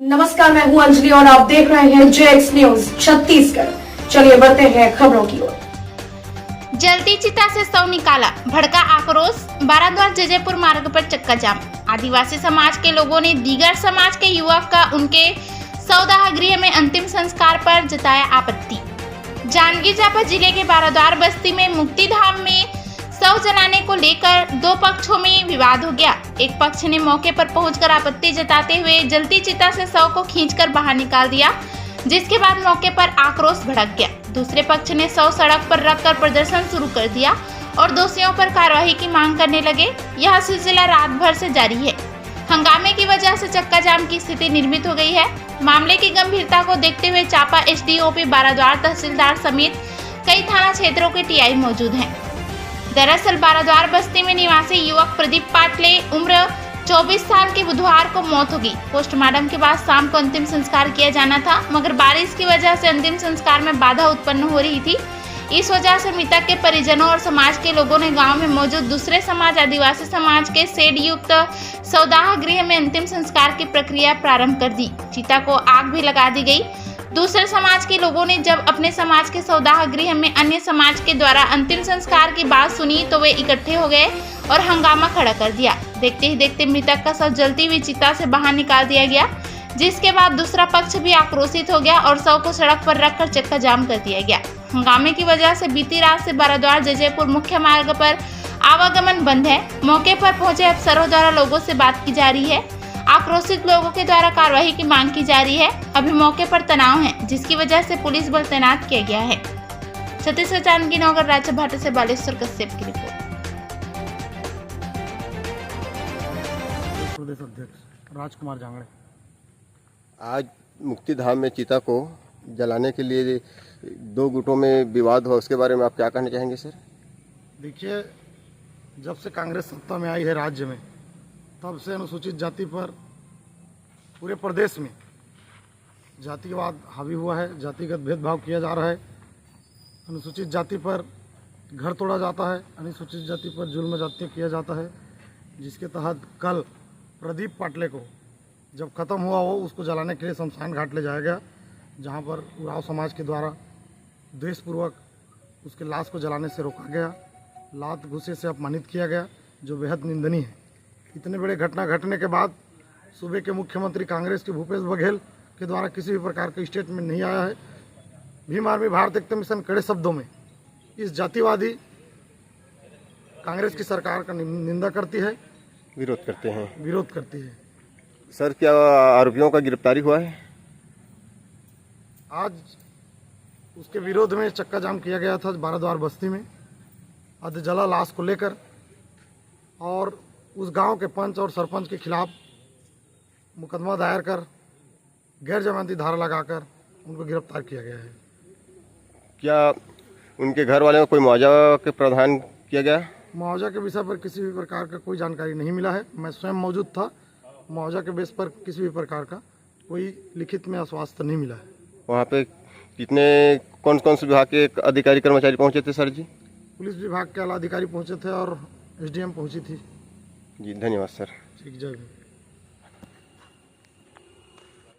नमस्कार, मैं हूं अंजलि और आप देख रहे हैं जेएक्स न्यूज छत्तीसगढ़। चलिए बढ़ते हैं खबरों की ओर। जलती चिता से शव निकाला, भड़का आक्रोश। बाराद्वार जजयपुर मार्ग पर चक्का जाम। आदिवासी समाज के लोगों ने दीगर समाज के युवक का उनके शवदाह गृह में अंतिम संस्कार पर जताया आपत्ति। जांजगीर चांपा जिले के बाराद्वार बस्ती में मुक्ति धाम में शव जलाने को लेकर दो पक्षों में विवाद हो गया। एक पक्ष ने मौके पर पहुंचकर आपत्ति जताते हुए जलती चिता से शव को खींचकर बाहर निकाल दिया, जिसके बाद मौके पर आक्रोश भड़क गया। दूसरे पक्ष ने शव सड़क पर रखकर प्रदर्शन शुरू कर दिया और दोषियों पर कार्रवाई की मांग करने लगे। यह सिलसिला रात भर से जारी है। हंगामे की वजह से चक्का जाम की स्थिति निर्मित हो गई है। मामले की गंभीरता को देखते हुए चांपा एसडीओपी बाराद्वार तहसीलदार समेत कई थाना क्षेत्रों के टीआई मौजूद हैं। दरअसल बाराद्वार बस्ती में निवासी युवक प्रदीप पाटले उम्र 24 साल की बुधवार को मौत हो गई। पोस्टमार्टम के बाद शाम को अंतिम संस्कार किया जाना था, मगर बारिश की वजह से अंतिम संस्कार में बाधा उत्पन्न हो रही थी। इस वजह से मृतक के परिजनों और समाज के लोगों ने गांव में मौजूद दूसरे समाज आदिवासी समाज के शेड युक्त शवदाह गृह में अंतिम संस्कार की प्रक्रिया प्रारंभ कर दी। चिता को आग भी लगा दी गई। दूसरे समाज के लोगों ने जब अपने समाज के शवदाह गृह में अन्य समाज के द्वारा अंतिम संस्कार की बात सुनी तो वे इकट्ठे हो गए और हंगामा खड़ा कर दिया। देखते ही देखते मृतक का शव जलती हुई चिता से बाहर निकाल दिया गया, जिसके बाद दूसरा पक्ष भी आक्रोशित हो गया और शव को सड़क पर रखकर चक्का जाम कर दिया गया। हंगामे की वजह से बीती रात से बाराद्वार जजयपुर मुख्य मार्ग पर आवागमन बंद है। मौके पर पहुंचे अफसरों द्वारा लोगों से बात की जा रही है। आक्रोशित लोगों के द्वारा कार्रवाई की मांग की जा रही है। अभी मौके पर तनाव है, जिसकी वजह से पुलिस बल तैनात किया गया है। छत्तीसगढ़ जांजगीर नगर राज्य भाटा से बालेश्वर कश्यप की रिपोर्ट। प्रदेश अध्यक्ष राजकुमार जांगड़े। आज मुक्ति धाम में चिता को जलाने के लिए दो गुटों में विवाद हुआ, उसके बारे में आप क्या कहना चाहेंगे सर? देखिए, जब से कांग्रेस सत्ता में आई है राज्य में, तब से अनुसूचित जाति पर पूरे प्रदेश में जातिवाद हावी हुआ है। जातिगत भेदभाव किया जा रहा है। अनुसूचित जाति पर घर तोड़ा जाता है, अनुसूचित जाति पर जुल्म जाति किया जाता है, जिसके तहत कल प्रदीप पाटले को जब ख़त्म हुआ हो उसको जलाने के लिए शमशान घाट ले जाया गया, जहां पर उराव समाज के द्वारा द्वेषपूर्वक उसके लाश को जलाने से रोका गया, लात घुसे से अपमानित किया गया, जो बेहद निंदनीय है। इतने बड़े घटना घटने के बाद सूबे के मुख्यमंत्री कांग्रेस के भूपेश बघेल के द्वारा किसी भी प्रकार का स्टेटमेंट नहीं आया है। भीम आर्मी भारत एकता मिशन कड़े शब्दों में इस जातिवादी कांग्रेस की सरकार का निंदा करती है, विरोध करती है। सर, क्या आरोपियों का गिरफ्तारी हुआ है? आज उसके विरोध में चक्का जाम किया गया था बाराद्वार बस्ती में अधजला लाश को लेकर, और उस गांव के पंच और सरपंच के खिलाफ मुकदमा दायर कर गैर जमानती धारा लगाकर उनको गिरफ्तार किया गया है। क्या उनके घर वाले को कोई मुआवजा के प्रावधान किया गया? मुआवजा के विषय पर किसी भी प्रकार का कोई जानकारी नहीं मिला है। मैं स्वयं मौजूद था। मुआवजा के बेस पर किसी भी प्रकार का कोई लिखित में आश्वासन नहीं मिला है। वहाँ पे कौन कौन से विभाग के अधिकारी कर्मचारी पहुँचे थे सर जी? पुलिस विभाग के आला अधिकारी पहुँचे थे और एसडीएम पहुँची थी। जी धन्यवाद सर। ठीक, जय हिंद।